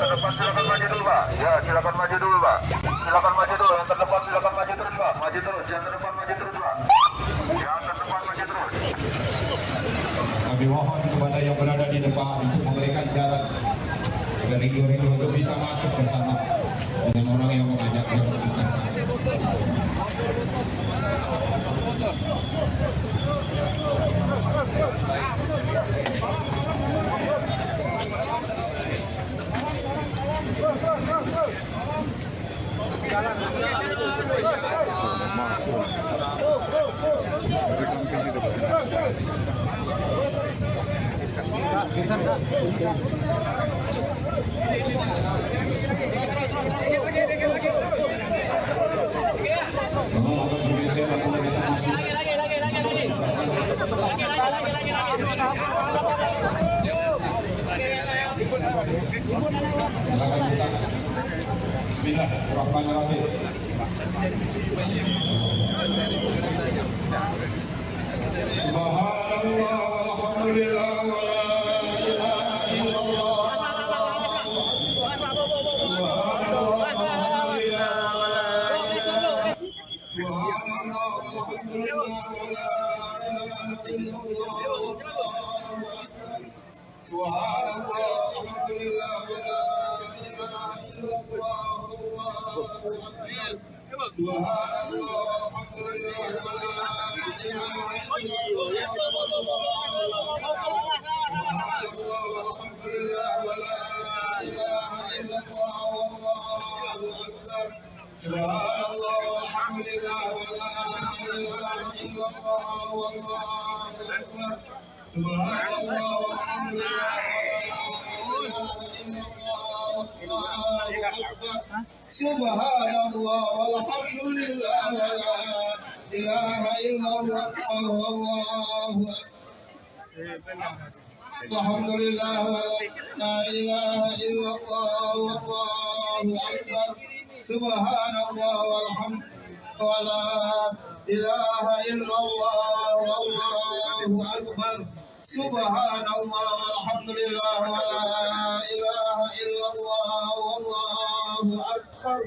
terdepan silakan maju dulu, Pak. Ya, silakan maju dulu, Pak. Silakan maju dulu. Yang terdepan silakan maju terus, Pak. Maju terus. Yang terdepan maju terus, Pak. Yang terdepan maju terus. Kami mohon kepada yang berada di depan untuk memberikan jalan agar rindu-rindu untuk bisa masuk bersama dengan orang yang mengajaknya berangkat. Bismillahirrahmanirrahim. Subhanallah walhamdulillah wa la ilaha illallah. Subhanallah walhamdulillah wa la ilaha illallah. Subhanallah walhamdulillah wa la ilaha illallah. Subhanallah walhamdulillah wa la ilaha illallah. Subhanallah walhamdulillah wa la ilaha illallah. Subhanallah walhamdulillah wa la ilaha illallah. Wallahu akbar. Subhanallah walhamdulillah wa la ilaha illallah. Subhanallah walhamdulillah wa la ilaha illallah. Wallahu akbar. Alhamdulillah wa la ilaha illallah. Wallahu akbar. Subhanallah walhamdulillah wa la ilaha illallah. Wallahu akbar. Subhanallah walhamdulillah wa la ilaha illallah. Wallahu akbar.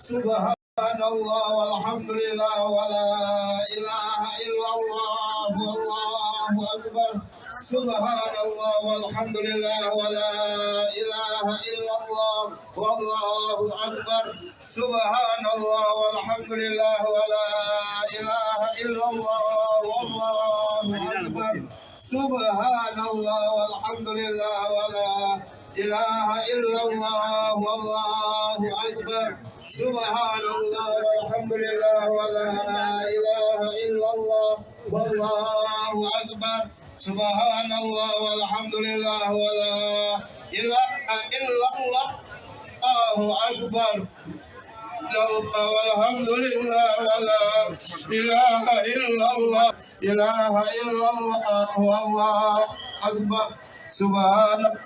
Subhanallah walhamdulillah wa la ilaha illallah. Wallahu akbar. Subhanallah walhamdulillah wa la ilaha illallah. Wallahu akbar. Subhanallah walhamdulillah wa la ilaha illallah. Wallahu akbar. Subhanallah walhamdulillah wa la ilaha illallah. Wallahu akbar. Subhanallah walhamdulillah wa la ilaha illallah. Wallahu akbar. Subhanallah walhamdulillah wa la ilaha illallah. Allahu akbar. Walhamdulillah wa la ilaha illallah. Ilaha illallah. Wallahu akbar. Subhanallah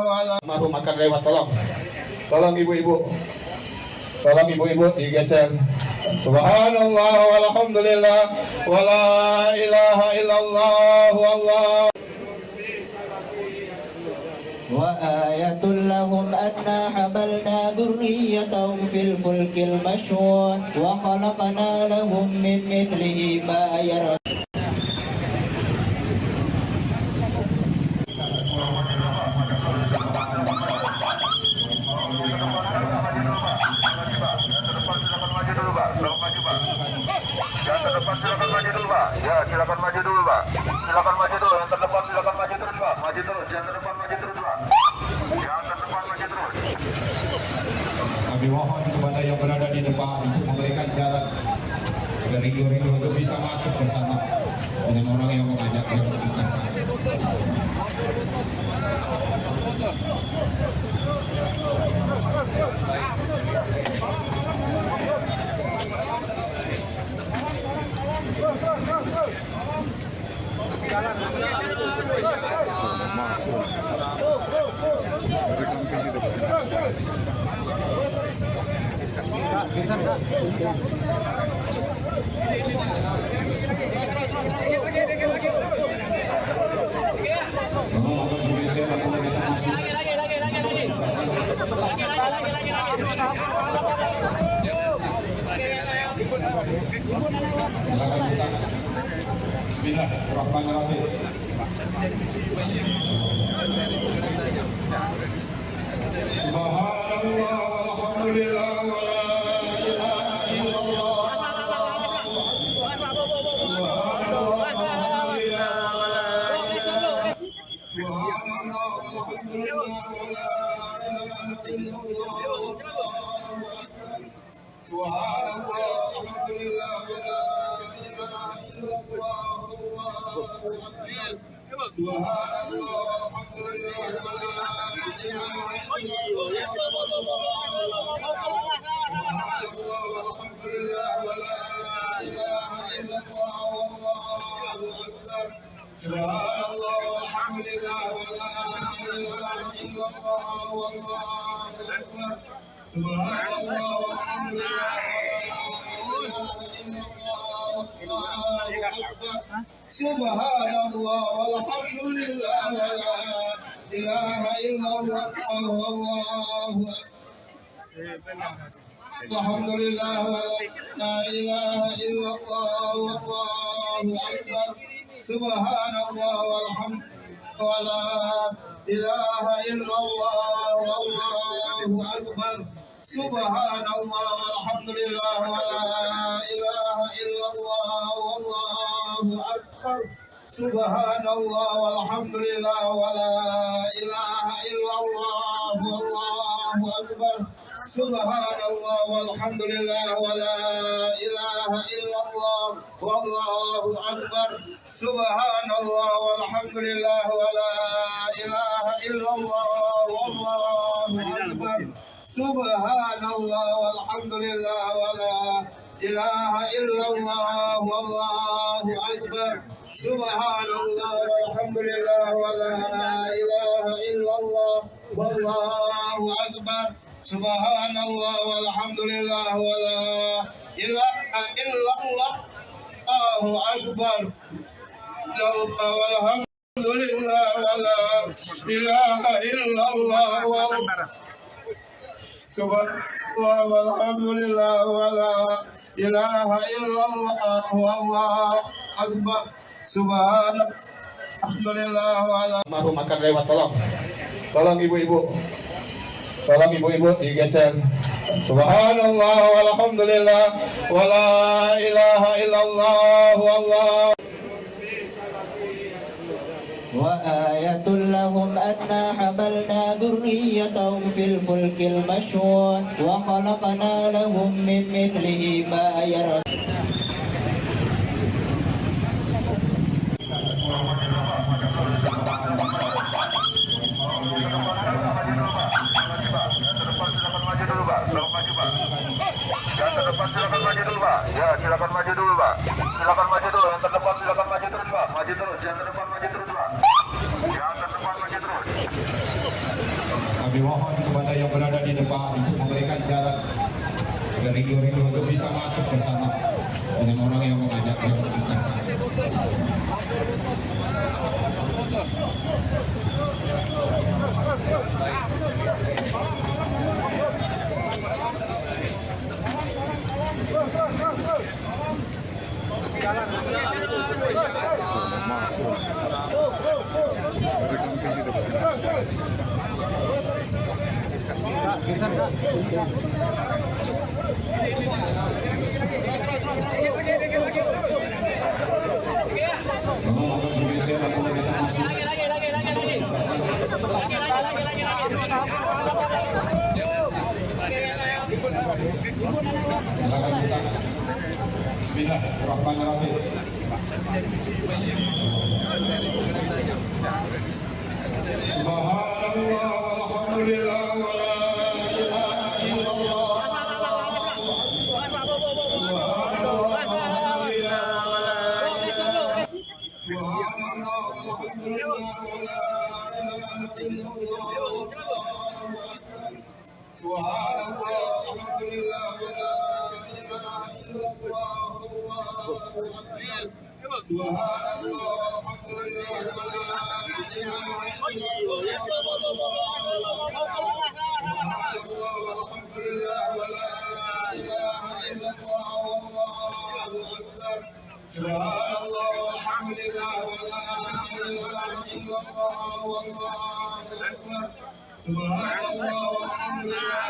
wa la. Maru makan lewat, tolong ibu-ibu, digeser. Subhanallah walhamdulillah wa la ilaha illallah. Wallahu وآية لهم أنا حملنا ذريتهم في الفلك المشحون وخلقنا لهم من مثله ما يرون. Silakan maju dulu, Pak. Ya, silakan maju dulu, Pak. Silakan maju dulu. Yang terdepan silakan maju terus, Pak. Maju terus. Yang terdepan maju terus, Pak. Yang terdepan maju terus. kami mohon kepada yang berada di depan untuk memberikan jalan agar rindu-rindu untuk bisa masuk bersama dengan orang yang mengajaknya berangkat. Akan bergeser atau kita masih silakan kita. Bismillahirrahmanirrahim. Subhanallah walhamdulillah wa la ilaha illallah. Subhanallah walhamdulillah wa la ilaha Subhanallah walhamdulillah wa la ilaha illallah. Subhanallah walhamdulillah wa la ilaha illallah. Subhanallah walhamdulillah wa la Subhanallah walhamdulillah wa la ilaha illallah wallahu akbar. Subhanallah walhamdulillah wa la ilaha illallah. Subhanallah walhamdulillah wa la ilaha illallah wallahu akbar. Alhamdulillah wa la ilaha illallah wallahu akbar. Subhanallah walhamdulillah wa la ilaha illallah wallahu akbar. Subhanallah walhamdulillah wa la ilaha illallah wallahu akbar. Subhanallah walhamdulillah wa la ilaha illallah wallahu akbar. Subhanallah walhamdulillah wa la ilaha illallah wallahu akbar. Subhanallah walhamdulillah wa la ilaha illallah wallahu akbar. Subhanallah walhamdulillah wa la ilaha illallah wallahu akbar. Subhanallah walhamdulillah wa la ilaha illallah wallahu akbar. Subhanallah walhamdulillah wa la ilaha illallah Allahu akbar. Walhamdulillah wa la ilaha illallah Subhanallah walhamdulillah wa la ilaha illallah wallahu akbar. Subhanallah wa la Almarhum akan lewat, tolong ibu-ibu. Tolong ibu-ibu digeser. Subhanallah walhamdulillah wa la ilaha illallah wallahu وآية لهم أنا حملنا ذريتهم في الفلك المشحون وخلقنا لهم من مثله ما يرون Ya, silakan maju dulu, Pak. Silakan maju dulu. Yang terdepan silakan maju terus, Pak. Maju terus. Yang terdepan maju terus, Pak. Yang terdepan maju terus. Kami mohon kepada yang berada di depan untuk memberikan jalan agar rindu-rindu untuk bisa masuk bersama dengan orang yang mengajak yang mengantarkan. Silakan kita. Bismillahirrahmanirrahim. Subhanallah walhamdulillah wa la ilaha illallah. Subhanallah walhamdulillah wa la ilaha Subhanallah walhamdulillah wa la ilaha illallah. Subhanallah walhamdulillah wa la Subhanallah walhamdulillah wa la ilaha illallah wallahu akbar. Alhamdulillah wa la ilaha illallah wallahu akbar. Subhanallah walhamdulillah wa la ilaha illallah wallahu akbar. Subhanallah walhamdulillah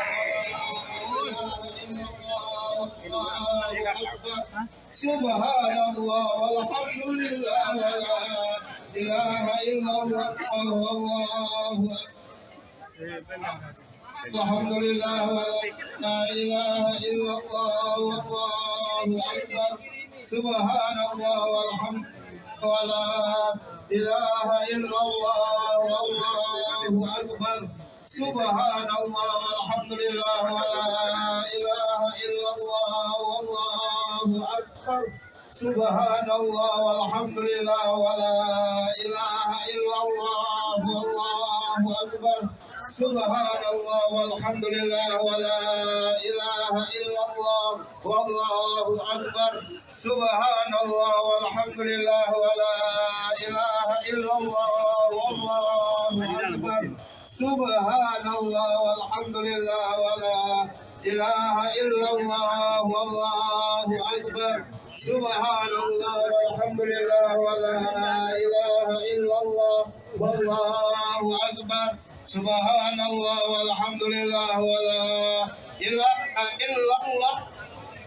wa la ilaha illallah wallahu akbar. Subhanallah walhamdulillah wa la ilaha illallah wallahu akbar. Subhanallah walhamdulillah wa la ilaha illallah wallahu akbar. Subhanallah walhamdulillah wa la ilaha illallah wallahu akbar. Subhanallah walhamdulillah wa la ilaha illallah wallahu akbar. Subhanallah walhamdulillah wa la ilaha illallah wallahu akbar. Subhanallah walhamdulillah wa la ilaha illallah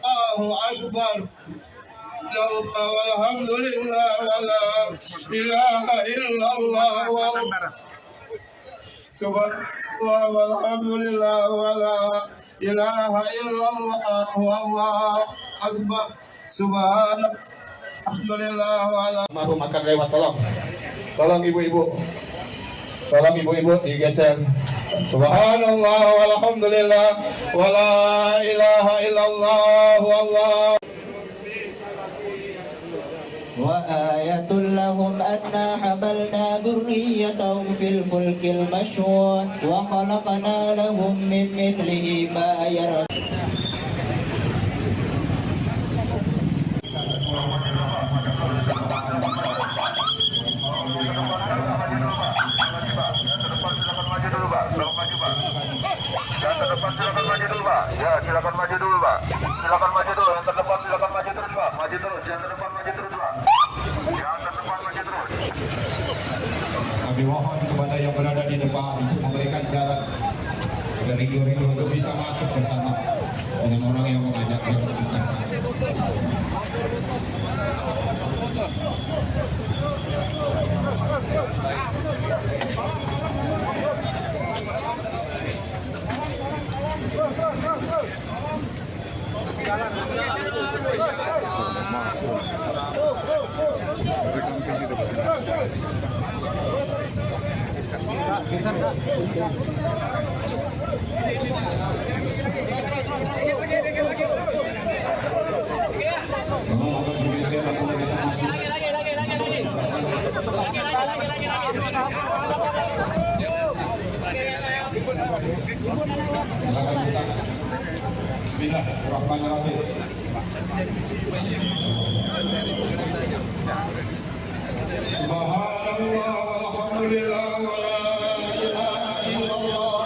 Allahu akbar. Walhamdulillah wa la ilaha illallah Subhanallah walhamdulillah wa la ilaha illallah wallahu akbar. Subhanallah wa la. Maru makan lewat, tolong ibu-ibu, digeser. Subhanallah walhamdulillah wa la ilaha illallah wallahu. وآية لهم أنا حملنا ذريتهم في الفلك المشحون وخلقنا لهم من مثله ما يركبون. Ya, silakan maju dulu, Pak. Silakan maju dulu. Yang terdepan silakan maju terus, Pak. Maju terus. Yang terdepan maju terus, Pak. Yang terdepan maju terus. Kami mohon kepada yang berada di depan untuk memberikan jalan dari rindu untuk bisa masuk bersama dengan orang yang mengajak yang mengantarkan. Bismillahirrahmanirrahim. Subhanallah walhamdulillah wa la ilaha illallah.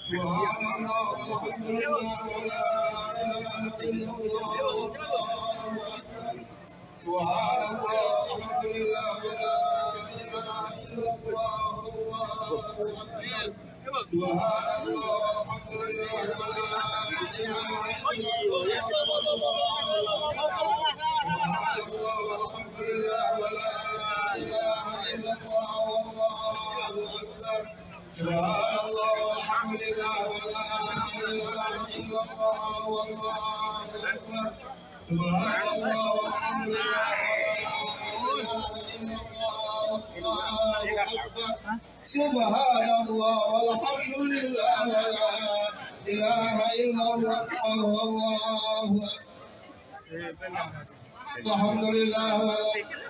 Subhanallah walhamdulillah wa la ilaha illallah. Subhanallah walhamdulillah wa la ilaha illallah. Subhanallah walhamdulillah wa la ilaha Subhanallah walhamdulillah wa la ilaha illallah wallahu akbar. Subhanallah walhamdulillah wa la ilaha illallah wallahu akbar. Subhanallah walhamdulillah wa la ilaha illallah wallahu akbar. Alhamdulillah wa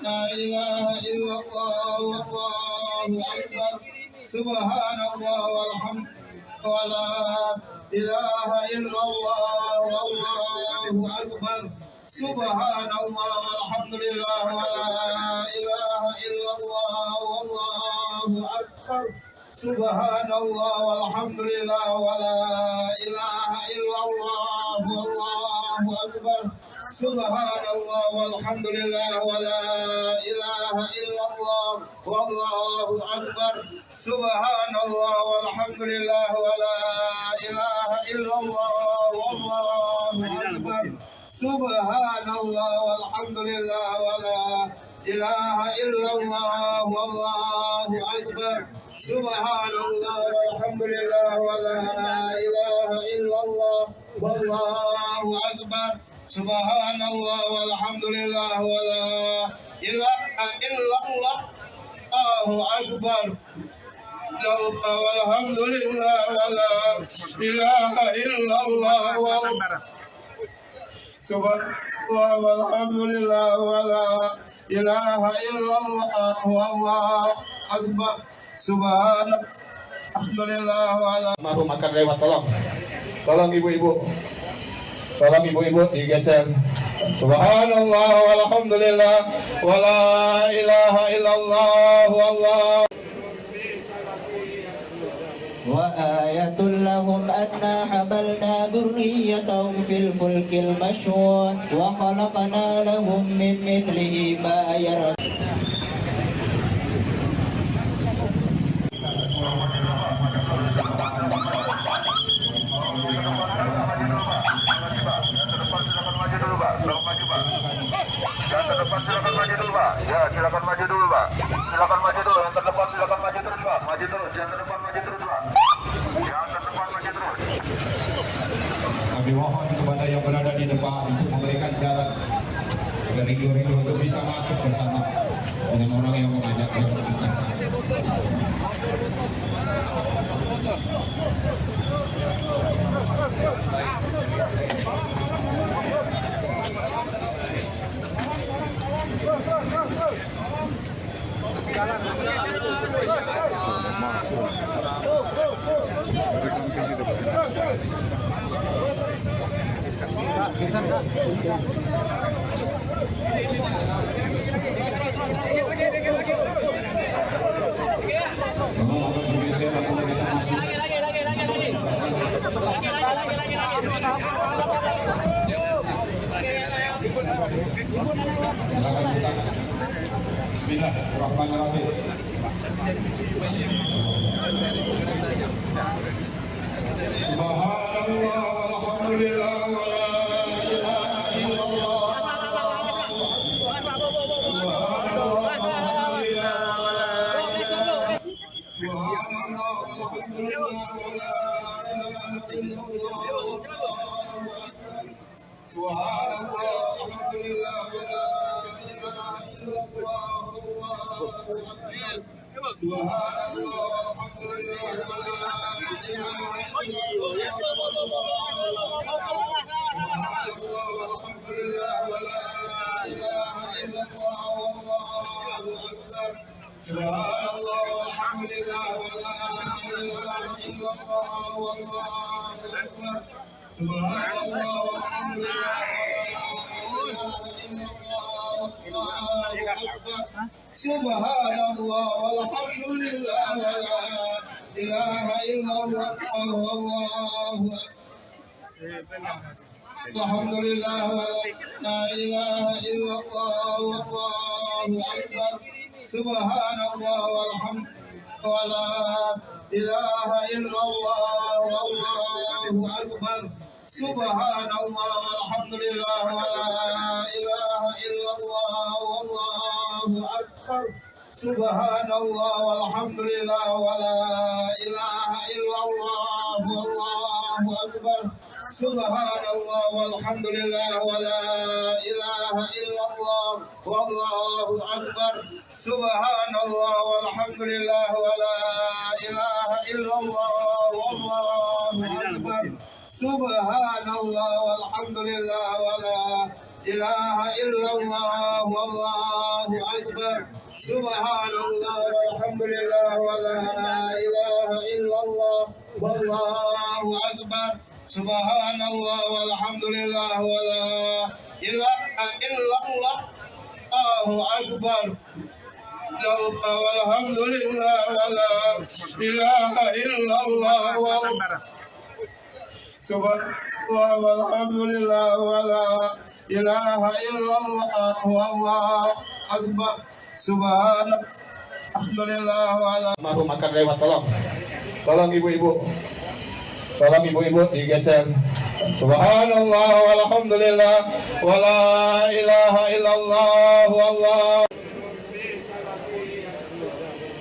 la ilaha illallah wallahu akbar. Subhanallah walhamdulillah wa la إله إلا الله والله أكبر سبحان الله والحمد لله ولا إله إلا الله والله أكبر سبحان الله والحمد لله ولا إله إلا الله والله أكبر سبحان الله والحمد لله ولا إله إلا الله والله أكبر سبحان الله والحمد لله ولا إله إلا الله والله أكبر سبحان الله والحمد لله ولا إله إلا الله والله أكبر سبحان الله والحمد لله ولا إله إلا الله والله أكبر سبحان الله والحمد لله ولا إله إلا الله أكبر والحمد لله ولا إله إلا الله سبحان الله والحمد لله ولا إله إلا الله والله أكبر سبحان Alhamdulillah wala. Maru makan lewat, tolong ibu-ibu digeser. Subhanallah walhamdulillah wala ilaha illallah wallah. وآية لهم أنا حملنا ذريتهم في الفلك المشحون وخلقنا لهم من مثله ما يركبون. Ya, silakan maju dulu, Pak. Silakan maju dulu. Yang terdepan silakan maju terus, Pak. Maju terus. Yang terdepan maju terus, Pak. Yang terdepan maju terus. Kami mohon kepada yang berada di depan untuk memberikan jalan dari rindu untuk bisa masuk bersama dengan orang yang mengajak yang mengantarkan. Bismillahirrahmanirrahim. Subhanallah walhamdulillah wala ilaha illallah. Subhanallah walhamdulillah wala ilaha illallah. Subhanallah walhamdulillah wala ilaha illallah. Subhanallah walhamdulillah wala ilaha illallah wallahu akbar. Subhanallah walhamdulillah wala ilaha illallah wallahu akbar. Subhanallah walhamdulillah wala ilaha illallah wallahu akbar. Subhanallah walhamdulillah wala ilaha illallah wallahu akbar. Alhamdulillah wala ilaha illallah wallahu akbar. Subhanallah walhamdulillah wala ilaha illallah wallahu akbar. Subhanallah walhamdulillah wala ilaha illallah wallahu akbar. Subhanallah walhamdulillah wala ilaha illallah wallahu akbar. Subhanallah walhamdulillah wala ilaha illallah wallahu akbar. Subhanallah walhamdulillah wala ilaha illallah wallahu akbar. Subhanallah walhamdulillah wala ilaha illallah wallahu akbar. Subhanallah walhamdulillah wala ilaha illallah wallahu akbar. Subhanallah walhamdulillah wa la ilaha illallah. Allahu akbar. Walhamdulillah wa la ilaha illallah. Subhanallah walhamdulillah wa la ilaha illallah. Wallahu akbar. Subhanallah wa la. Baru makan lewat, tolong ibu-ibu, digeser. Subhanallah walhamdulillah wa la ilaha illallah wallah.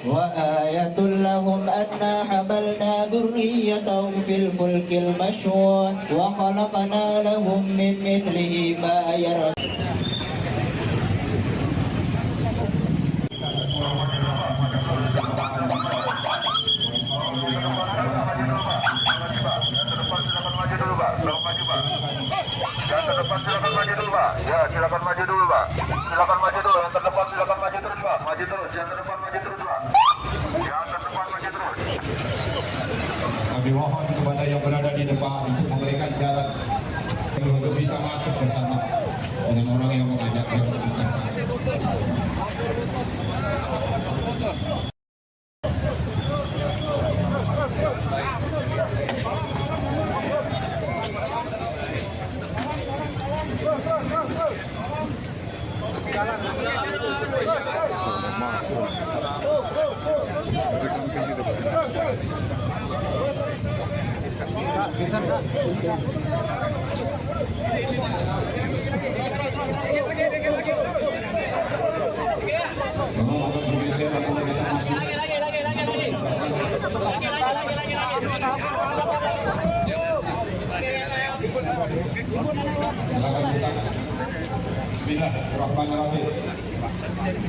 وآية لهم أنا حملنا ذريتهم في الفلك المشحون وخلقنا لهم من مثله ما يركبون. Ya, silakan maju dulu, Pak. Silakan maju dulu. Yang terdepan silakan maju terus, Pak. Maju terus. Yang terdepan maju terus, Pak. Yang terdepan maju terus. Kami mohon kepada yang berada di depan untuk memberikan jalan untuk bisa masuk bersama dengan orang yang mengajak yang bukan. Bismillahirrahmanirrahim.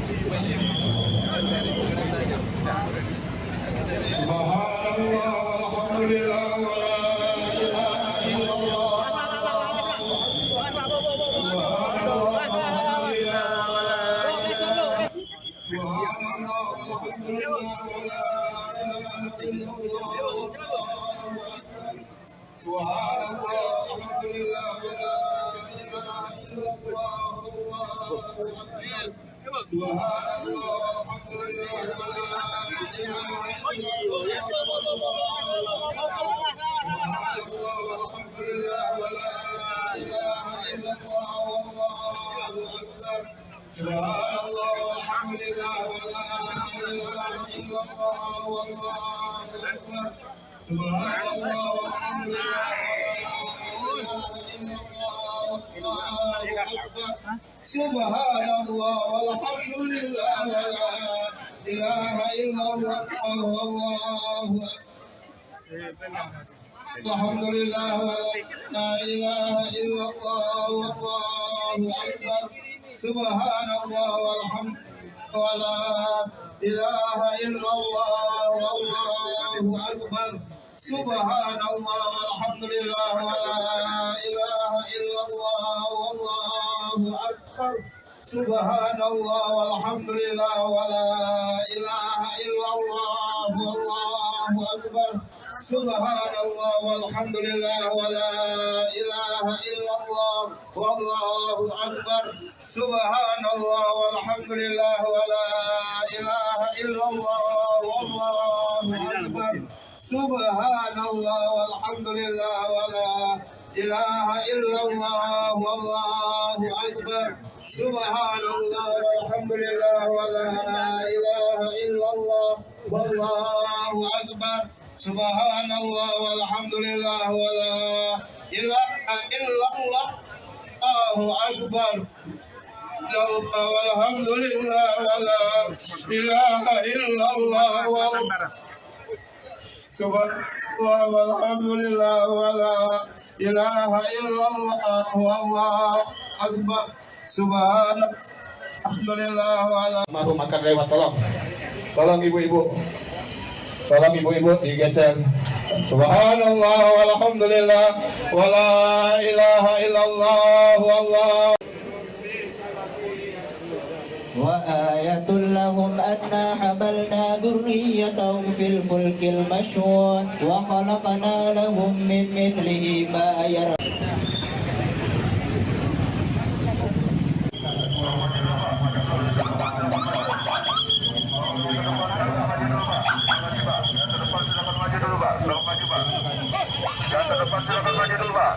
Subhanallah walhamdulillah wa la ilaha illallah. Subhanallah walhamdulillah wa la ilaha illallah. Subhanallah walhamdulillah wa la ilaha illallah. Subhanallah walhamdulillah wa la Subhanallah walhamdulillah wa la ilaha illallah. Wallahu akbar. Subhanallah walhamdulillah wa la ilaha illallah. Subhanallah walhamdulillah wa la ilaha illallah. Wallahu akbar. Alhamdulillah wa la ilaha illallah. Wallahu akbar. Subhanallah walhamdulillah wa la ilaha illallah. Wallahu akbar. Subhanallah walhamdulillah wa la ilaha illallah. Wallahu akbar. Subhanallah walhamdulillah wa la ilaha illallah. Wallahu akbar. Subhanallah walhamdulillah wa la ilaha illallah. Wallahu akbar. Subhanallah walhamdulillah wa la ilaha illallah. Wallahu akbar. Subhanallah walhamdulillah wa la ilaha illallah. Wallahu akbar. Subhanallah walhamdulillah wa la ilaha illallah. Wallahu akbar. Subhanallah walhamdulillah wa la ilaha illallah. Allahu akbar. Walhamdulillah wa la ilaha illallah. Subhanallah walhamdulillah wa la ilaha illallah. Wallahu akbar. Subhanallah wa la. Baru makan lewat, tolong ibu-ibu, digeser. Subhanallah walhamdulillah wa la ilaha illallah. Wallah. وآية لهم أنا حملنا ذريتهم في الفلك المشحون وخلقنا لهم من مثله ما يركبون.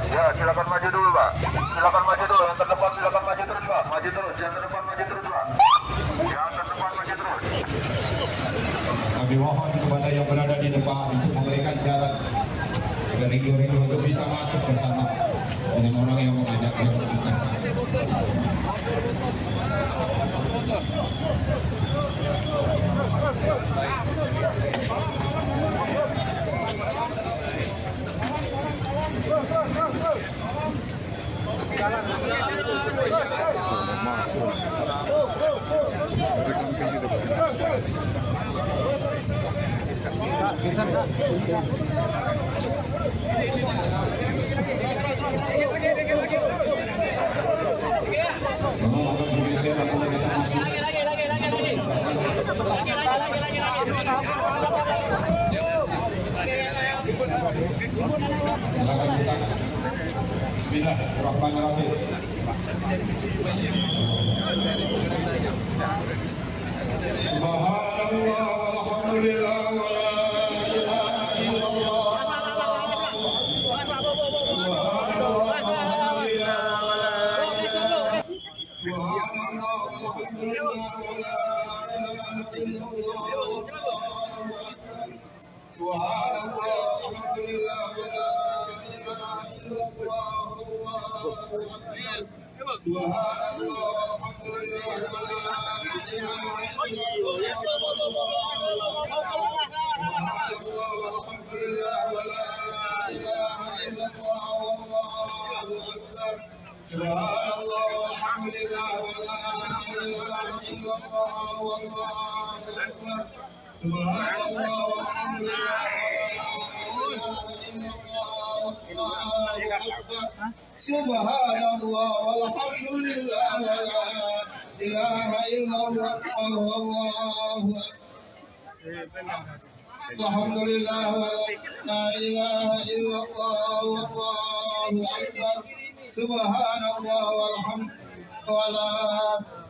Ya, silakan maju dulu, Pak. Silakan maju dulu. Yang terdepan silakan maju terus, Pak. Maju terus. Yang terdepan maju terus, Pak. Yang terdepan maju terus. Kami mohon kepada yang berada di depan untuk memberikan jalan agar rindu-rindu untuk bisa masuk bersama dengan orang yang mengajak yang mengantarkan. Bismillahirrahmanirrahim. Subhanallah walhamdulillah wa la ilaha illallah. Subhanallah walhamdulillah wa la ilaha illallah. Subhanallah walhamdulillah wa la ilaha illallah. Subhanallah walhamdulillah wa la ilaha illallah. Subhanallah walhamdulillah wa la Subhanallah walhamdulillah wa la ilaha illallah wallahu akbar. Subhanallah walhamdulillah wa la ilaha illallah wallahu akbar. Subhanallah walhamdulillah wa la ilaha illallah wallahu akbar. Alhamdulillah wa la ilaha illallah wallahu akbar. Subhanallah walhamdulillah wa la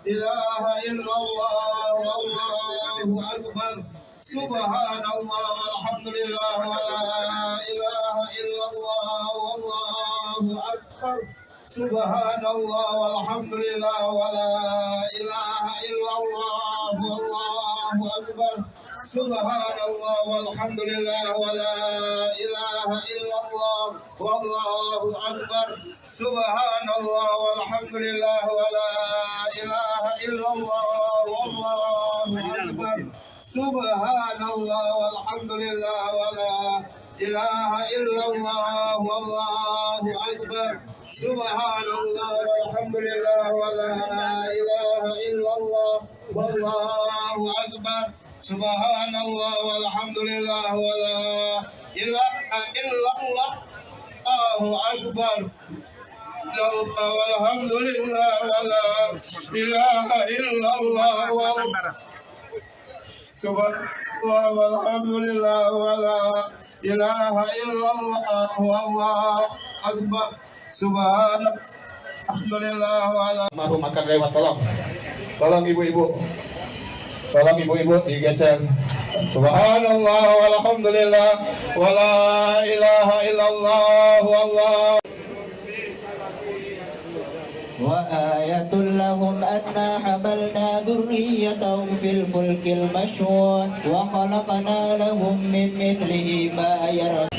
ilaha illallah wallahu akbar. Subhanallah walhamdulillah wa la ilaha illallah wallahu akbar. Subhanallah walhamdulillah wa la ilaha illallah wallahu akbar. Subhanallah walhamdulillah wa la ilaha illallah wallahu akbar. Subhanallah walhamdulillah wa la ilaha illallah wallahu akbar. Subhanallah walhamdulillah wa la ilaha illallah wallahu akbar. Subhanallah walhamdulillah wa la ilaha illallah wallahu akbar. Subhanallah walhamdulillah wa la ilaha illallah Allahu akbar. Walhamdulillah wa la ilaha illallah. Subhanallah walhamdulillah wa la ilaha illallah wallahu akbar. Subhanallah wa la. Almarhum akan lewat, tolong ibu-ibu. Tolong ibu-ibu digeser. Subhanallah walhamdulillah wa la ilaha illallah wallahu. وآية لهم أنا حملنا ذريتهم في الفلك المشحون وخلقنا لهم من مثله ما يركبون.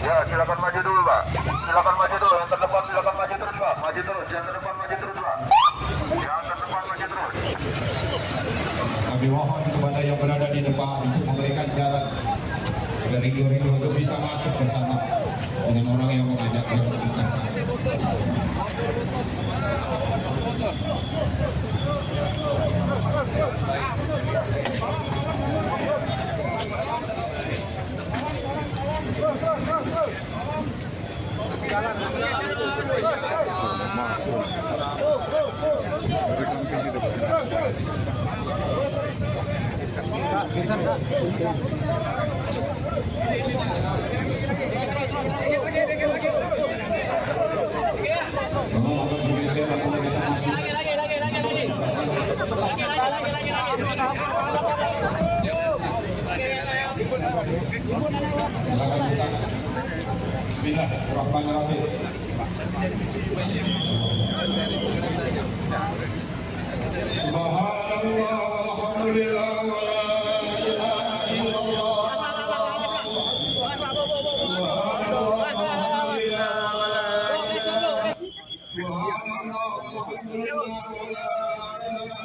Ya, silakan maju dulu, Pak. Silakan maju dulu. Yang terdepan silakan maju terus, Pak. Maju terus. Yang terdepan maju terus, Pak. Yang terdepan maju terus. Kami mohon kepada yang berada di depan untuk memberikan jalan agar rindu-rindu untuk bisa masuk bersama dengan orang yang mengajak yang mengantarkan. Bismillahirrahmanirrahim. Subhanallah walhamdulillah wa la ilaha illallah. Subhanallah walhamdulillah wa la ilaha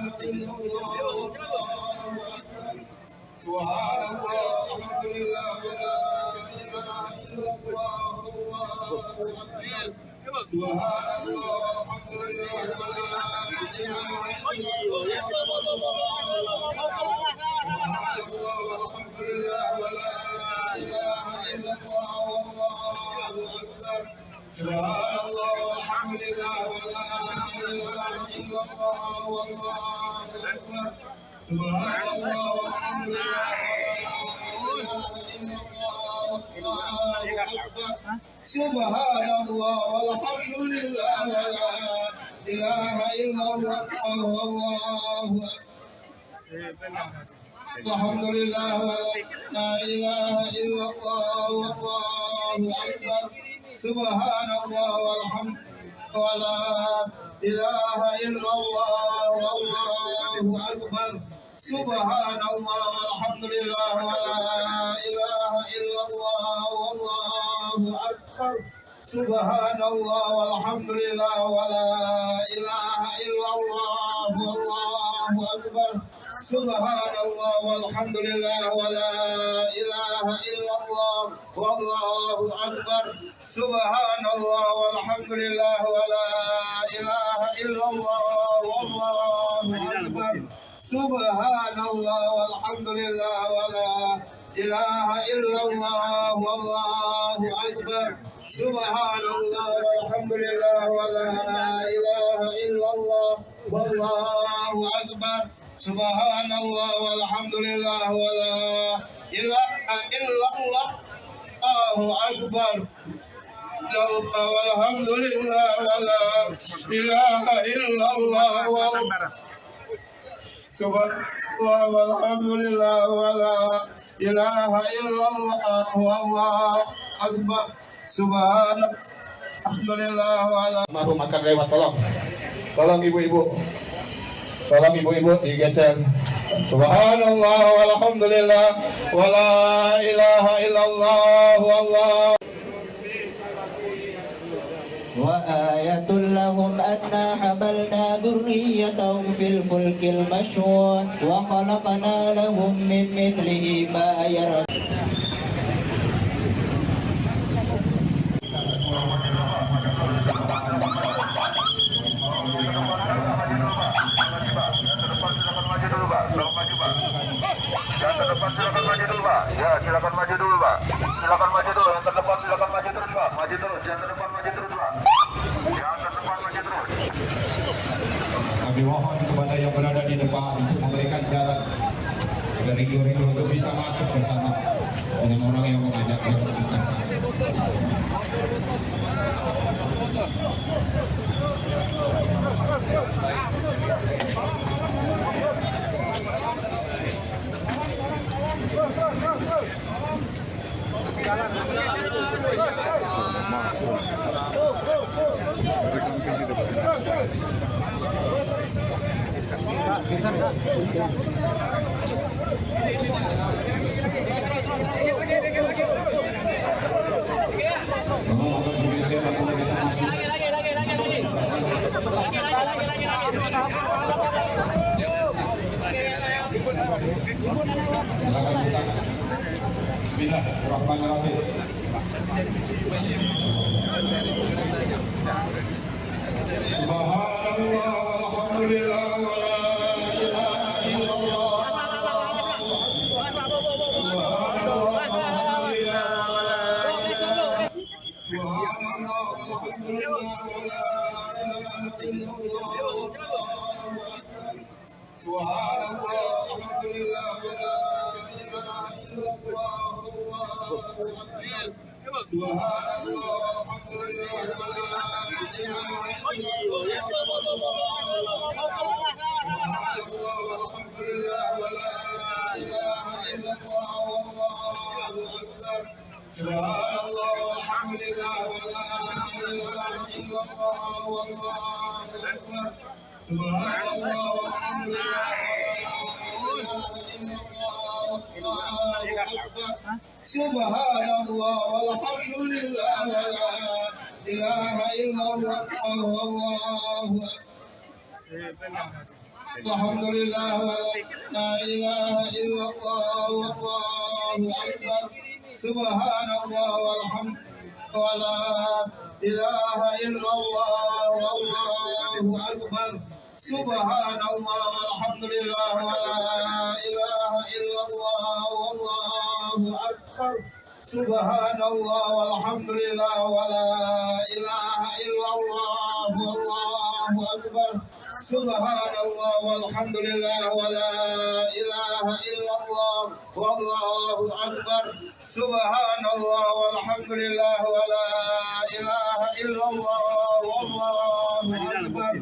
Subhanallah walhamdulillah wa la ilaha illallah. Subhanallah walhamdulillah wa la ilaha illallah. Subhanallah walhamdulillah wa la Subhanallah walhamdulillah wa la ilaha illallah wallahu akbar. Subhanallah walhamdulillah wa la ilaha illallah wallahu akbar. Subhanallah walhamdulillah wa la ilaha illallah wallahu akbar. Alhamdulillah wa la ilaha illallah wallahu akbar. Subhanallah walhamdulillah wa la ilaha illallah wallahu akbar. Subhanallah walhamdulillah wa la ilaha illallah wallahu akbar. Subhanallah walhamdulillah wa la ilaha illallah wallahu akbar. Subhanallah walhamdulillah wa la ilaha illallah wallahu akbar. Subhanallah walhamdulillah wa la ilaha illallah wallahu akbar. Subhanallah walhamdulillah wa la ilaha illallah wallahu akbar. Subhanallah walhamdulillah wa la ilaha illallah wallahu akbar. Subhanallah walhamdulillah wa la ilaha illallah Allahu akbar. Walhamdulillah wa la ilaha illallah. Subhanallah walhamdulillah wa la ilaha illallah wallahu akbar. Subhanallah wa la Almarhum akan lewat, tolong ibu-ibu. Tolong ibu-ibu digeser. Subhanallah walhamdulillah wa la ilaha illallah wallahu. وآية لهم أنا حملنا ذريتهم في الفلك المشحون وخلقنا لهم من مثله ما يركبون. Ya, silakan maju dulu, Pak. Silakan maju dulu. Yang terdepan silakan maju terus, Pak. Maju terus. Yang terdepan maju terus, Pak. Yang terdepan maju terus. Kami mohon kepada yang berada di depan untuk memberikan jalan dari rindu untuk bisa masuk bersama dengan orang yang mengajak yang akan. Bismillahirrahmanirrahim. Subhanallah walhamdulillah wa la ilaha illallah. Subhanallah walhamdulillah wa la ilaha Subhanallah walhamdulillah wa la ilaha illallah. والحمد لله ولا إله إلا الله والله أكبر سبحان الله والحمد لله ولا إله إلا الله والله أكبر سبحان الله والحمد لله ولا إله إلا الله والله أكبر الحمد لله ولا إله إلا الله والله أكبر سبحان الله والحمد ولا إله إلا الله والله أكبر سبحان الله والحمد لله ولا إله إلا الله والله أكبر سبحان الله والحمد لله ولا إله إلا الله والله أكبر سبحان الله والحمد لله ولا إله إلا الله والله أكبر سبحان الله والحمد لله ولا إله إلا الله والله أكبر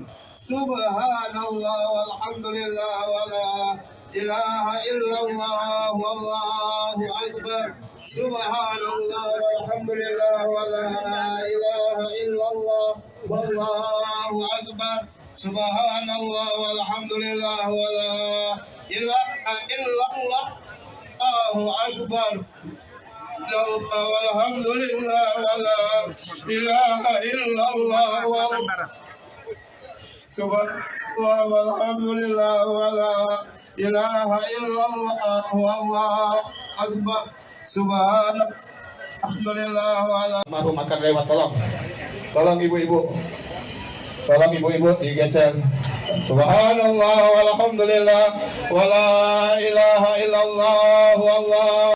سبحان الله والحمد لله ولا إله إلا الله والله أكبر سبحان الله والحمد لله ولا إله إلا الله والله أكبر سبحان الله والحمد لله ولا إله إلا الله أكبر والحمد لله ولا إله إلا الله سبحان الله والحمد لله ولا إله إلا الله والله أكبر سبحان الحمد لله ولا Almarhum akan lewat, tolong ibu-ibu, tolong ibu-ibu digeser. Subhanallah walhamdulillah wala ilaha illallah wallah.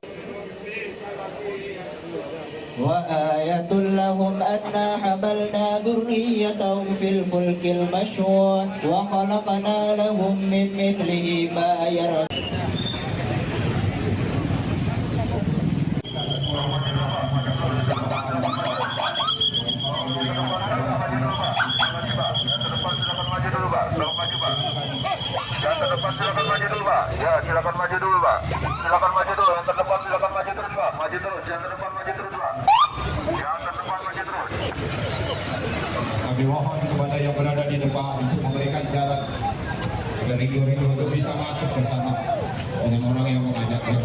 وآية لهم أنا حملنا ذريتهم في الفلك المشحون وخلقنا لهم من مثله ما يركبون Ya, silakan maju dulu, Pak. Silakan maju dulu. Yang terdepan silakan maju terus, Pak. Maju terus. Yang terdepan maju terus, Pak. Yang terdepan maju terus. Kami mohon kepada yang berada di depan untuk memberikan jalan dari rindu untuk bisa masuk bersama dengan orang yang mengajaknya.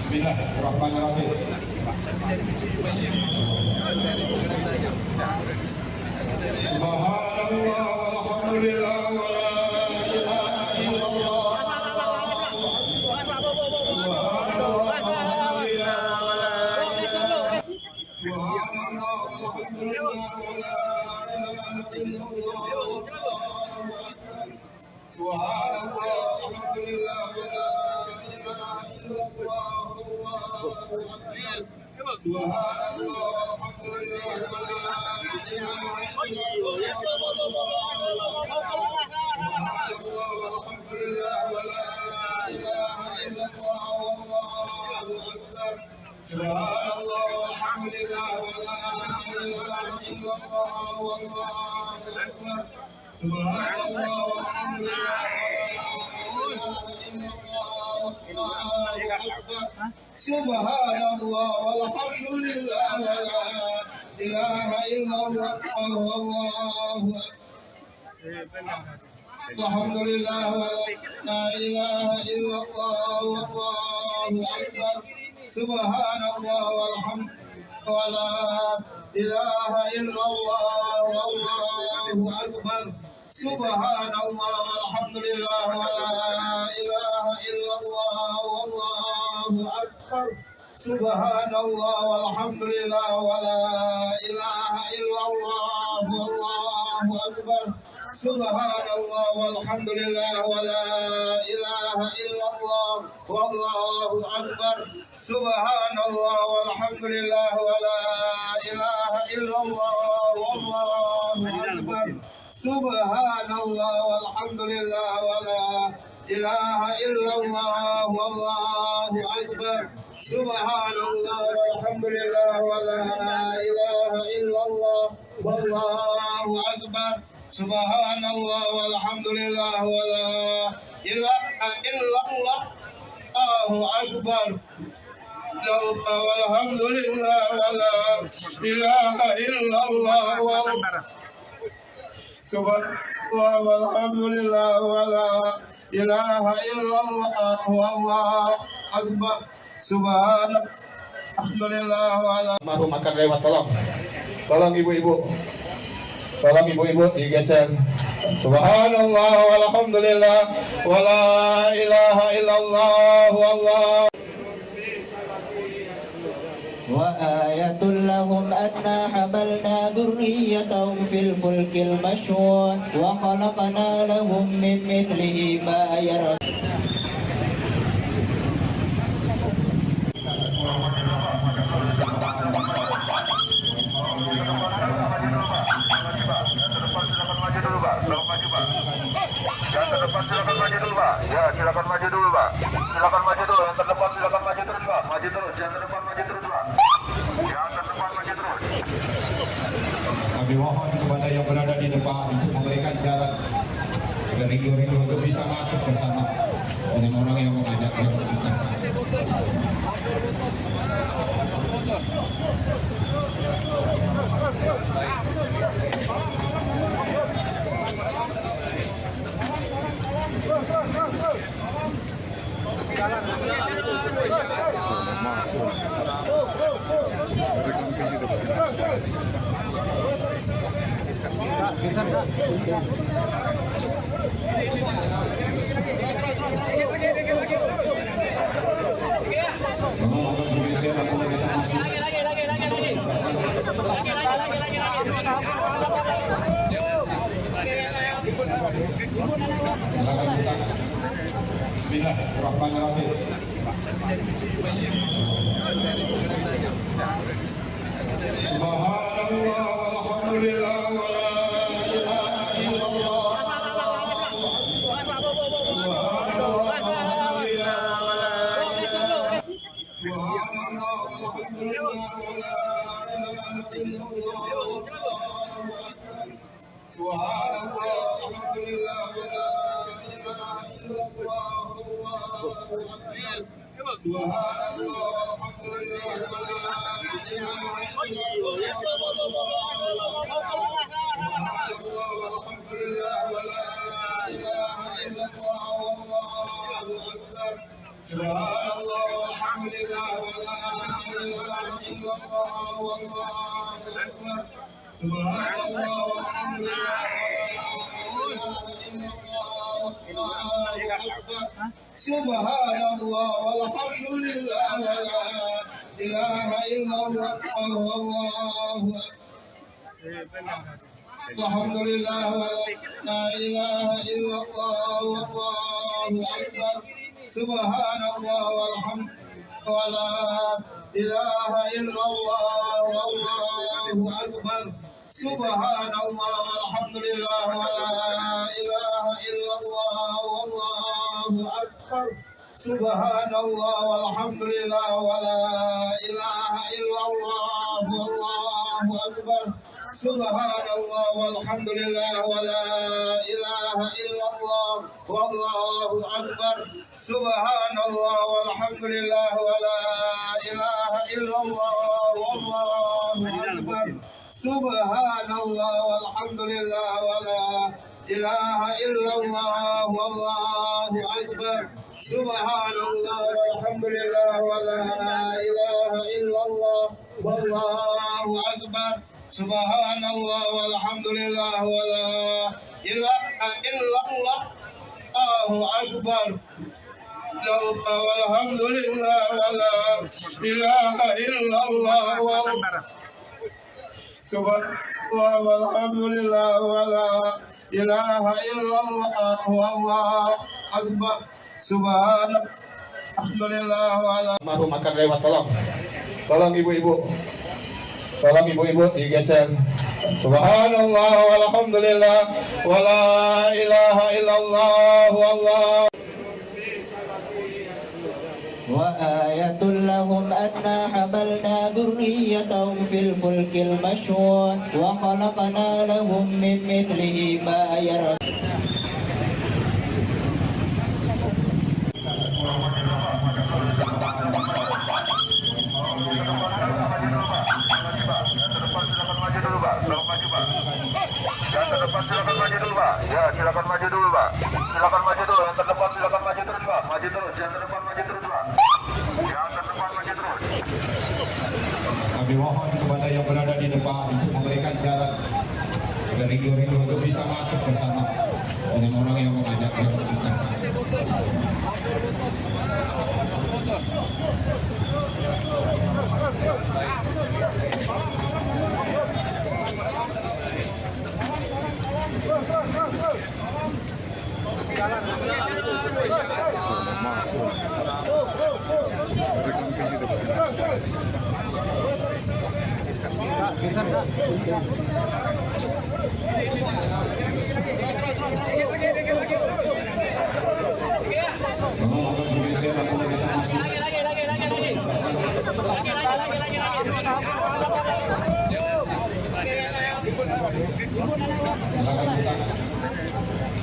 Bismillahirrahmanirrahim. Subhanallah walhamdulillah wala ilaha illallah. Subhanallah walhamdulillah wala ilaha illallah. Subhanallah walhamdulillah wala ilaha illallah. Subhanallah walhamdulillah wala ilaha Subhanallah walhamdulillah wala ilaha illallah wallahu akbar. Subhanallah walhamdulillah wala ilaha illallah. Subhanallah walhamdulillah wala ilaha illallah wallahu akbar. Alhamdulillah wala ilaha illallah wallahu akbar. Subhanallah walhamdulillah wala إله إلا الله والله أكبر سبحان الله والحمد لله ولا إله إلا الله والله أكبر سبحان الله والحمد لله ولا إله إلا الله والله أكبر سبحان الله والحمد لله ولا إله إلا الله والله أكبر سبحان الله والحمد لله ولا إله إلا الله والله أكبر سبحان الله والحمد لله ولا إله إلا الله والله أكبر سبحان الله والحمد لله ولا إله إلا الله والله أكبر سبحان الله والحمد لله ولا إله إلا الله الله أكبر والحمد لله ولا إله إلا الله سبحان الله والحمد لله ولا إله إلا الله والله أكبر سبحان الحمد لله ولا Maru makan lewat, tolong ibu-ibu, digeser. Subhanallah walhamdulillah wala ilaha illallah wallah. وآية لهم أنا حملنا ذريتهم في الفلك المشحون وخلقنا لهم من مثله ما يركبون Ya, silakan maju dulu, Pak. Silakan maju dulu. Yang terdepan silakan maju terus, Pak. Maju terus. Yang terdepan maju terus, Pak. Yang terdepan maju terus. Kami mohon kepada yang berada di depan untuk memberikan jalan agar rindu-rindu untuk bisa masuk bersama dengan orang yang mengajak yang berangkat. Bismillahirrahmanirrahim. Subhanallah walhamdulillah wala ilaha illallah. Subhanallah walhamdulillah wala ilaha illallah. Subhanallah walhamdulillah wala ilaha illallah. Subhanallah walhamdulillah wala ilaha illallah wallahu akbar. Subhanallah walhamdulillah wala ilaha illallah wallahu akbar. Subhanallah walhamdulillah wala ilaha illallah. Subhanallah walhamdulillah wala ilaha illallah wallahu akbar. Alhamdulillah wala ilaha illallah wallahu akbar. Subhanallah walhamdulillah wala ilaha illallah wallahu akbar. Subhanallah walhamdulillah wala ilaha illallah wallahu akbar. Subhanallah walhamdulillah wala ilaha illallah wallahu akbar. Subhanallah walhamdulillah wala ilaha illallah wallahu akbar. Subhanallah walhamdulillah wala ilaha illallah wallahu akbar. Subhanallah walhamdulillah wala ilaha illallah wallahu akbar. Subhanallah walhamdulillah wala ilaha illallah والله أكبر سبحان الله والحمد لله ولا إله إلا الله الله أكبر والحمد لله ولا إله إلا الله سبحان الله والحمد لله ولا إله إلا الله والله أكبر سبحان الحمد لله ولا. Almarhum akan lewat, tolong ibu-ibu, digeser. Subhanallah walhamdulillah wala ilaha illallah wallah. وآية لهم أنا حملنا ذريتهم في الفلك المشحون وخلقنا لهم من مثله ما يركبون. Ya, silakan maju dulu, Pak. Silakan maju dulu. Yang terdepan silakan maju terus, Pak. Maju terus. Yang terdepan maju terus, Pak. Yang terdepan maju terus. Kami mohon kepada yang berada di depan untuk memberikan jalan agar rindu-rindu untuk bisa masuk bersama dengan orang yang mengajak yang mengantarkan.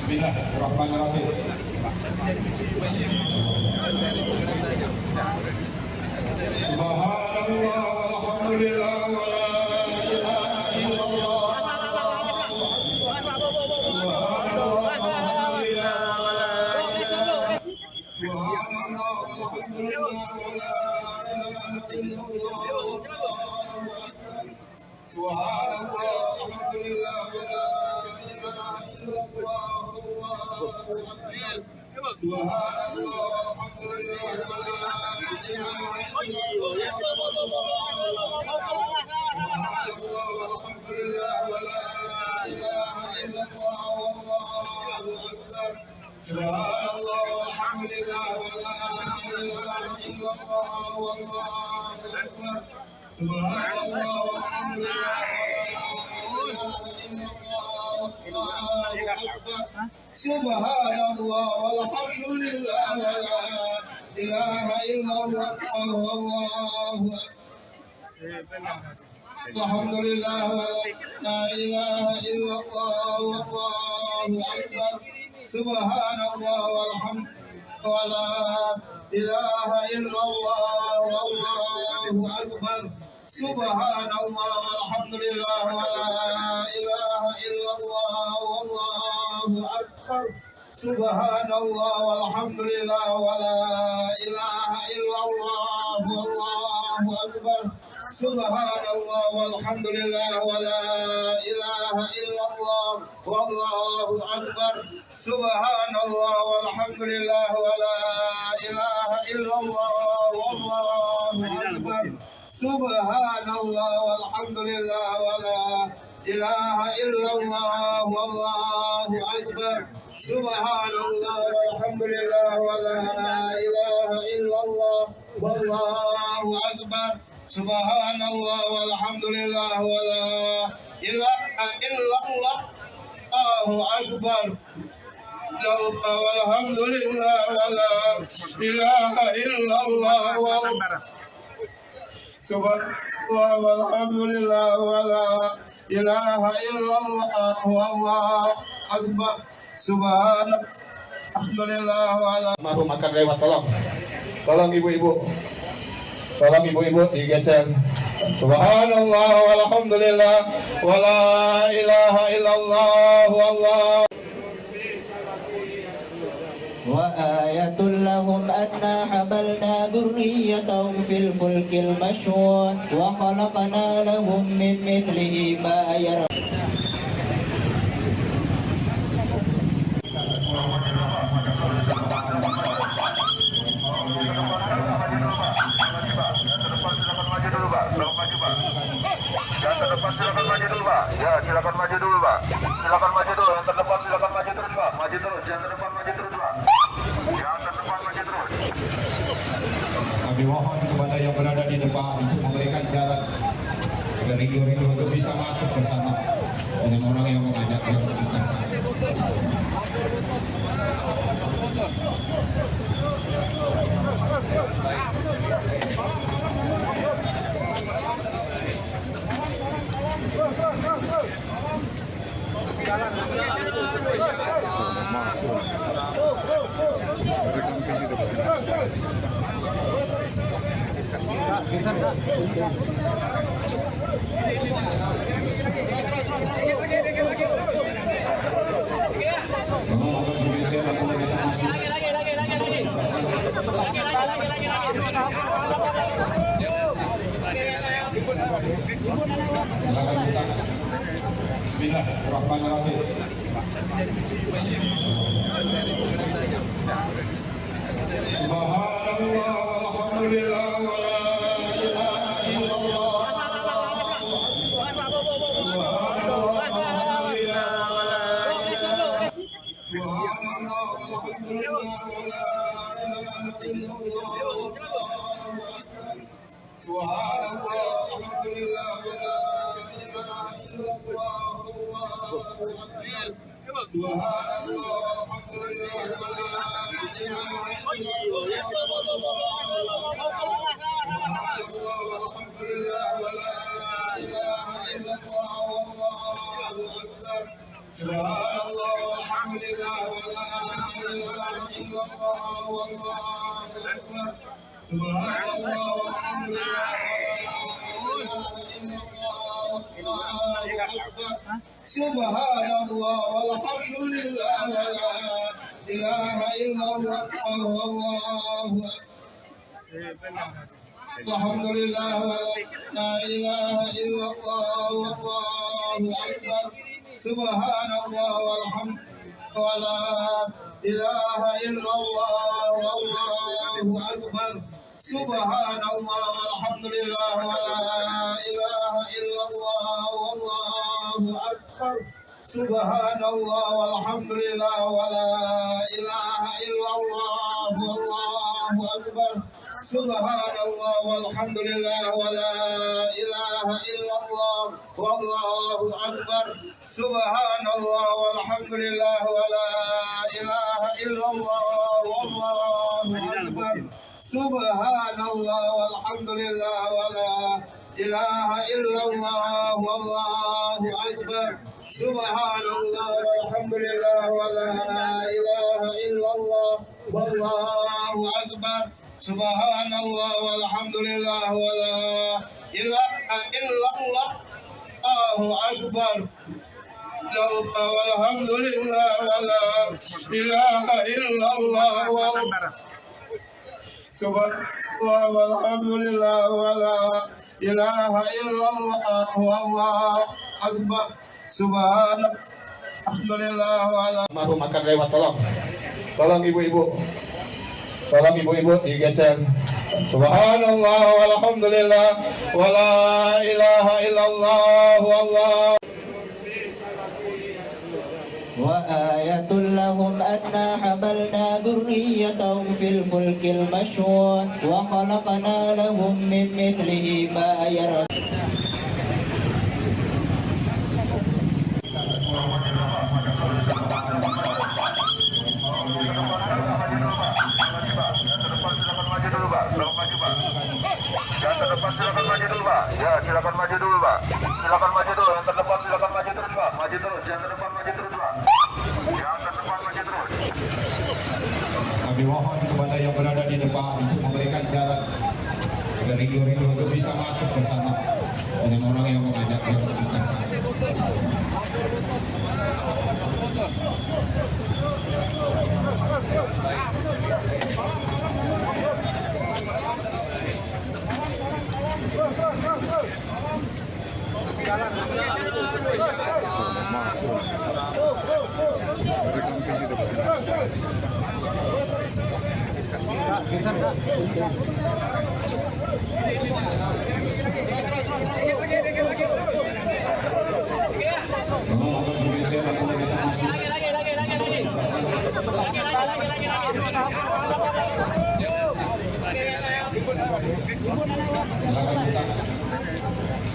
Bismillahirrahmanirrahim. Subhanallah walhamdulillah wala ilaha illallah. Subhanallah walhamdulillah wala ilaha illallah. Subhanallah walhamdulillah wala ilaha illallah. Subhanallah walhamdulillah wala ilaha illallah. Subhanallah walhamdulillah wala ilaha illallah wallahu akbar. Subhanallah walhamdulillah wala ilaha illallah. Subhanallah walhamdulillah wala ilaha illallah wallahu akbar. Alhamdulillah wala ilaha illallah wallahu akbar. Subhanallah walhamdulillah wala ilaha illallah wallahu akbar. Subhanallah walhamdulillah wala ilaha illallah wallahu akbar. Subhanallah walhamdulillah wala ilaha illallah wallahu akbar. Subhanallah walhamdulillah wala ilaha illallah wallahu akbar. Subhanallah walhamdulillah wala ilaha illallah wallahu akbar. Subhanallah walhamdulillah wala ilaha illallah wallahu akbar. Subhanallah walhamdulillah wala ilaha illallah wallahu akbar. Subhanallah walhamdulillah wala ilaha illallah Allahu akbar. Walhamdulillah wala ilaha illallah. Subhanallah walhamdulillah wala ilaha illallah wallahu akbar. Subhanallah wala. Almarhum akan lewat, tolong ibu-ibu, digeser. Subhanallah walhamdulillah wala ilaha illallah wallah. وآية لهم أنا حملنا ذريتهم ذريتهم في الفلك المشحون وخلقنا لهم من مثله ما يرون Ya, silakan maju dulu, Pak. Silakan maju dulu. Yang terdepan silakan maju terus, Pak. Maju terus. Yang terdepan maju terus, Pak. Yang terdepan maju terus. Kami mohon kepada yang berada di depan untuk memberikan jalan agar rindu-rindu untuk bisa masuk bersama dengan orang yang mengajak yang mengantarkan. Bismillahirrahmanirrahim. Subhanallah walhamdulillah wa la ilaha illallah. Subhanallah walhamdulillah wa la ilaha illallah. Subhanallah walhamdulillah wa la ilaha illallah. Subhanallah walhamdulillah wa la ilaha illallah. Subhanallah walhamdulillah wa la Subhanallah walhamdulillah wa la ilaha illallah wallahu akbar. Subhanallah walhamdulillah wa la ilaha illallah. Subhanallah walhamdulillah wa la ilaha illallah wallahu akbar. Alhamdulillah wa la ilaha illallah wallahu akbar. Subhanallah walhamdulillah wa la ilaha illallah wallahu akbar. Subhanallah walhamdulillah wa la ilaha illallah wallahu akbar. Subhanallah walhamdulillah wa la ilaha illallah wallahu akbar. Subhanallah walhamdulillah wa la ilaha illallah wallahu akbar. Subhanallah walhamdulillah wa la ilaha illallah wallahu akbar. Subhanallah walhamdulillah wa la ilaha illallah wallahu akbar. Subhanallah walhamdulillah wa la ilaha illallah wallahu akbar. Subhanallah walhamdulillah wa la ilaha illallah Allahu akbar. Walhamdulillah wa la ilaha illallah. Subhanallah walhamdulillah wa la ilaha illallah wallahu akbar. Subhanallah alhamdulillah wa la. Maru makan lewat, tolong ibu-ibu, digeser. Subhanallah walhamdulillah wa la ilaha illallah wallahu. وآية لهم أنا حملنا ذريتهم في الفلك المشحون وخلقنا لهم من مثله ما يرون Ya, silakan maju dulu, Pak. Silakan maju dulu. Yang terdepan silakan maju terus, Pak. Maju terus. Yang terdepan maju terus, Pak. Yang terdepan maju terus. Kami mohon kepada yang berada di depan untuk memberikan jalan agar rindu-rindu untuk bisa masuk bersama dengan orang yang mengajak yang mengantarkan.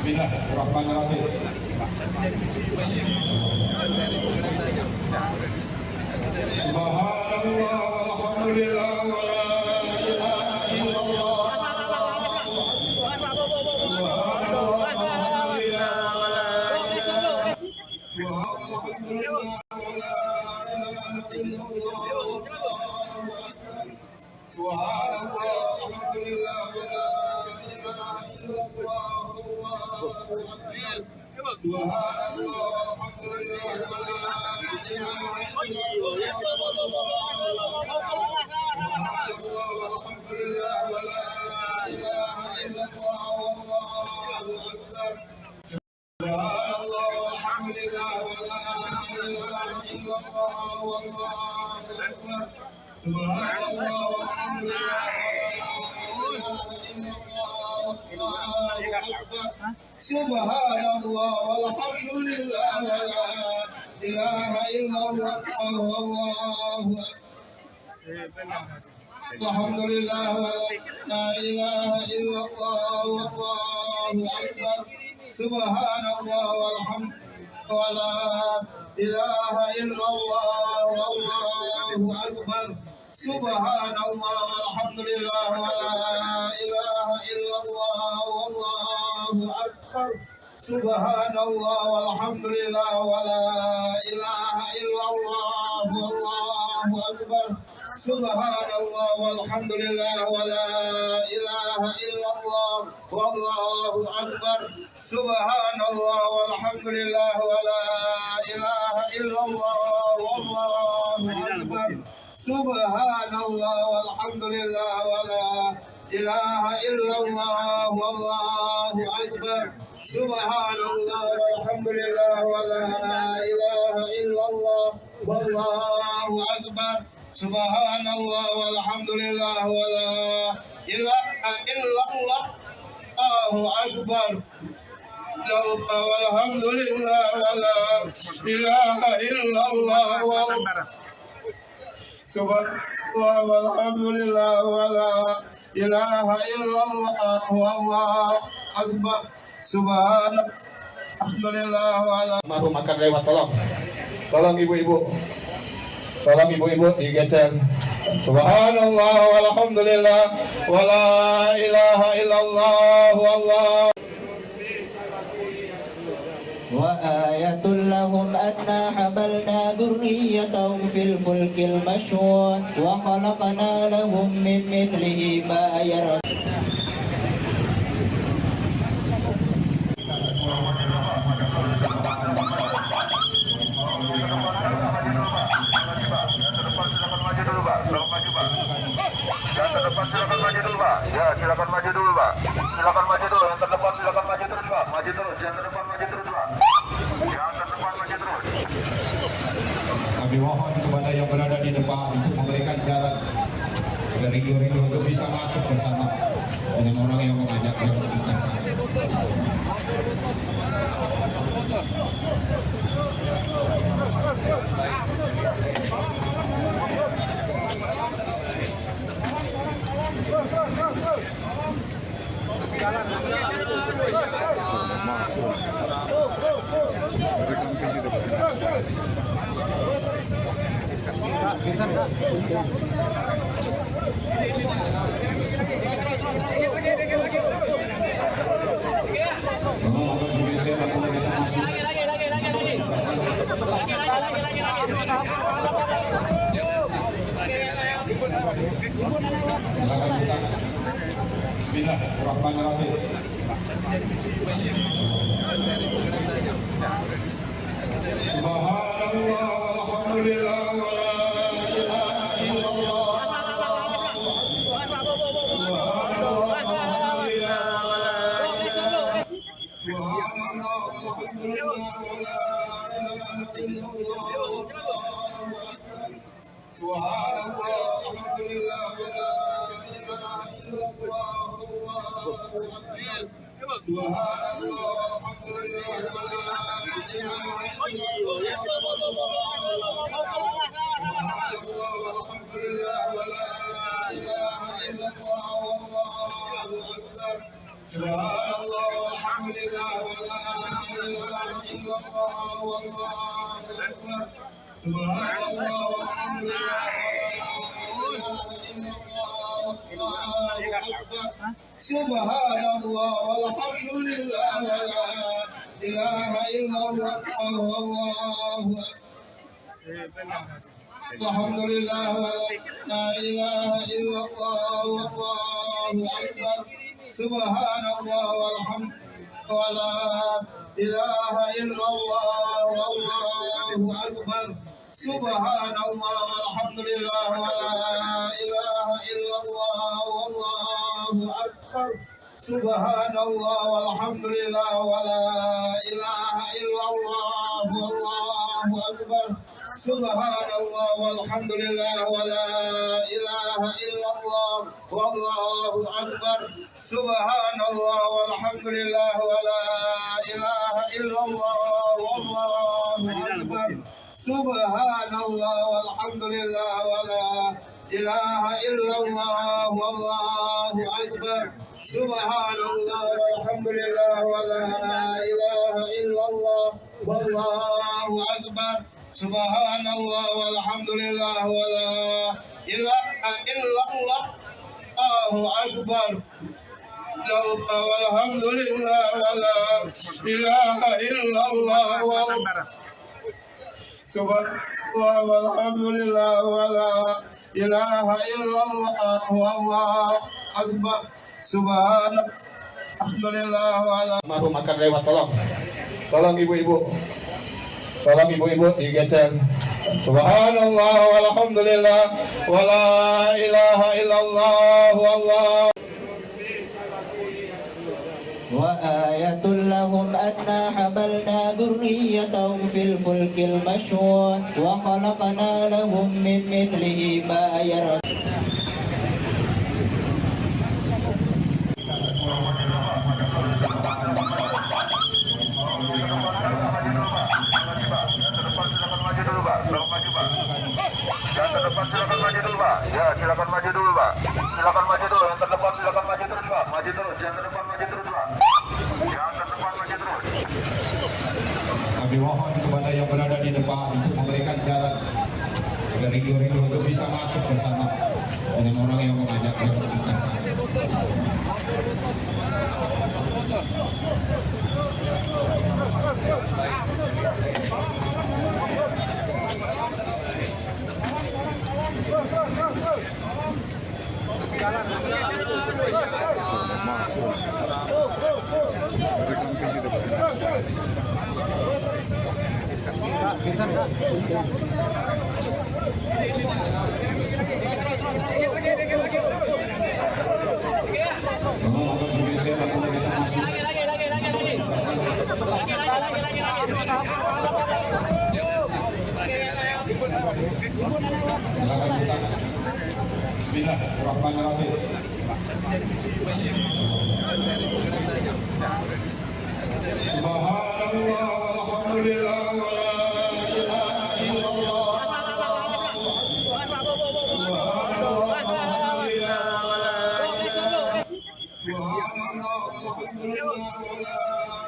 Bismillahirrahmanirrahim. Subhanallah walhamdulillah wa la ilaha illallah. Subhanallah walhamdulillah wa la ilaha Subhanallah walhamdulillah wa la ilaha illallah wallahu akbar. Alhamdulillah wa la ilaha illallah wallahu akbar. Subhanallah walhamdulillah wa la ilaha illallah wallahu akbar. Subhanallah walhamdulillah wa la ilaha illallah wallahu akbar. Subhanallah walhamdulillah wa la ilaha illallah wallahu akbar. Subhanallah walhamdulillah wa la ilaha illallah wallahu akbar. Subhanallah walhamdulillah wa la ilaha illallah wallahu akbar. Subhanallah walhamdulillah wa la ilaha illallah wallahu akbar. Subhanallah walhamdulillah wa la ilaha illallah wallahu akbar. Subhanallah walhamdulillah wa la ilaha illallah Allahu akbar. Walhamdulillah wa la ilaha illallah Subhanallah walhamdulillah wa la ilaha illallah wallahu akbar. Subhanallah wa la. Maru makan lewat, tolong ibu-ibu, digeser. Subhanallah walhamdulillah wa la ilaha illallah wallahu. وآية لهم أنا حملنا ذريتهم في الفلك المشحون وخلقنا لهم من مثله ما يركبون. Ya, silakan maju dulu, Pak. Silakan maju dulu. Yang terdepan silakan maju terus, Pak. Maju terus. Yang terdepan maju terus, Pak. Yang terdepan maju terus. Kami mohon kepada yang berada di depan untuk memberikan jalan dari rindu untuk bisa masuk bersama dengan orang yang mengajak yang akan. Bismillahirrahmanirrahim. Subhanallah walhamdulillah wa la ilaha illallah. Subhanallah walhamdulillah Subhanallah walhamdulillah wa la ilaha illallah wallahu akbar. Alhamdulillah wa la ilaha illallah wallahu akbar. Subhanallah walhamdulillah wa la ilaha illallah wallahu akbar. Subhanallah walhamdulillah wa la ilaha illallah wallahu akbar. Subhanallah walhamdulillah wa la ilaha illallah wallahu akbar. Subhanallah walhamdulillah wa la ilaha illallah wallahu akbar. Subhanallah walhamdulillah wa la ilaha illallah wallahu akbar. Subhanallah walhamdulillah wa la ilaha illallah wallahu akbar. Subhanallah walhamdulillah wa la ilaha illallah wallahu akbar. Subhanallah walhamdulillah wa la ilaha illallah Allahu akbar. Walhamdulillah wa la ilaha illallah Subhanallah walhamdulillah wa la ilaha illallah wallahu akbar. Subhanallah wa la. Baru makan lewat, tolong ibu-ibu, digeser. Subhanallah walhamdulillah wa la ilaha illallah wallahu. وآية لهم أنا حملنا ذريتهم في الفلك المشحون وخلقنا لهم من مثله ما يركبون. Ya, silakan maju dulu, Pak. Silakan maju dulu. Yang terdepan silakan maju terus, Pak. Maju terus. Yang terdepan maju terus, Pak. Yang terdepan maju terus. Kami mohon kepada yang berada di depan untuk memberikan jalan agar rindu-rindu untuk bisa masuk bersama dengan orang yang mengajak yang akan. Bismillahirrahmanirrahim. Subhanallah walhamdulillah wa la ilaha illallah. Subhanallah walhamdulillah wa la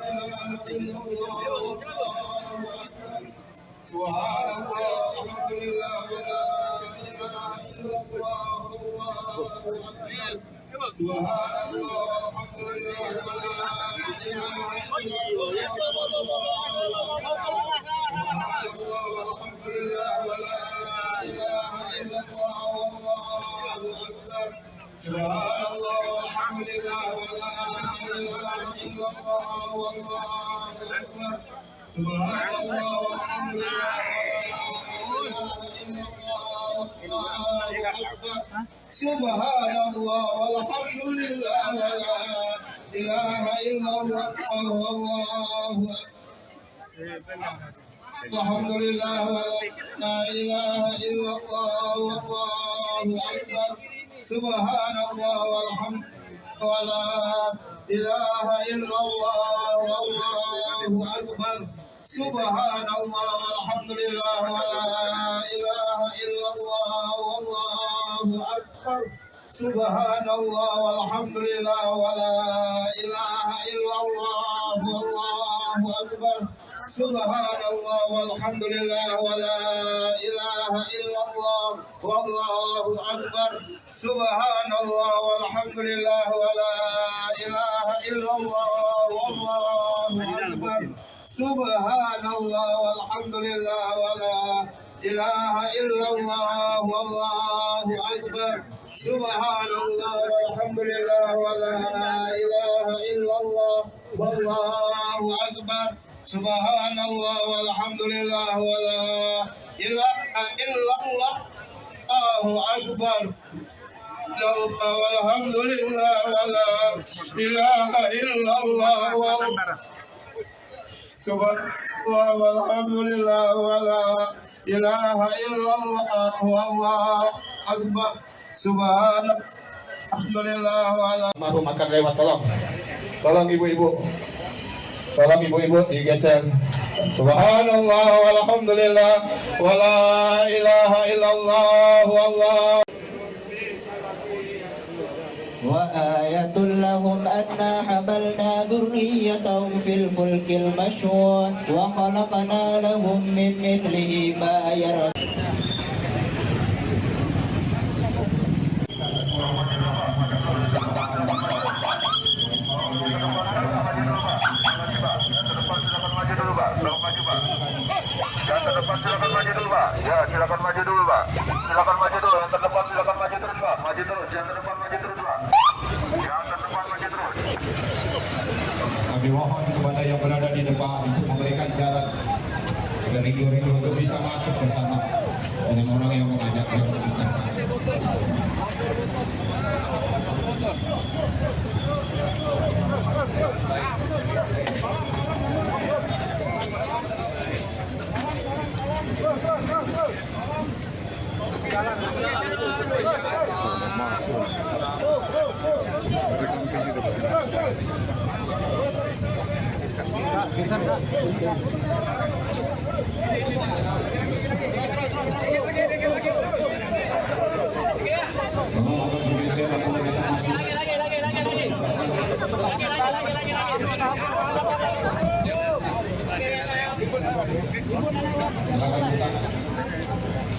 ilaha illallah. Subhanallah walhamdulillah wa la ilaha illallah. Subhanallah walhamdulillah wa la Subhanallah walhamdulillah wa la ilaha illallah wallahu akbar. Subhanallah walhamdulillah wa la ilaha illallah wallahu akbar. Subhanallah walhamdulillah wa la ilaha illallah wallahu akbar. الحمد لله ولا إله إلا الله والله أكبر سبحان الله والحمد ولا إله إلا الله والله أكبر سبحان الله والحمد لله ولا إله إلا الله والله أكبر سبحان الله والحمد لله ولا إله إلا الله والله أكبر سبحان الله والحمد لله ولا إله إلا الله والله أكبر سبحان الله والحمد لله ولا إله إلا الله والله أكبر سبحان الله والحمد لله ولا إله إلا الله والله أكبر سبحان الله والحمد لله ولا إله إلا الله والله أكبر سبحان الله والحمد لله ولا إله إلا الله الله أكبر والحمد لله ولا إله إلا الله سبحان الله والحمد لله ولا إله إلا الله والله أكبر سبحان الحمد لله ولا Baru makan lewat, tolong ibu-ibu, digeser. Subhanallah walhamdulillah wala ilaha illallah wallah. وآية لهم أنا حملنا ذريتهم في الفلك المشحون وخلقنا لهم من مثله ما يركبون Ya, silakan maju dulu, Pak. Silakan maju dulu. Yang terdepan silakan maju terus, Pak. Maju terus. Yang terdepan maju terus, Pak. Yang terdepan maju terus. Kami mohon kepada yang berada di depan untuk memberikan jalan agar rindu-rindu untuk bisa masuk bersama dengan orang yang mengajak yang mengantarkan.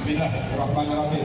Bismillahirrahmanirrahim.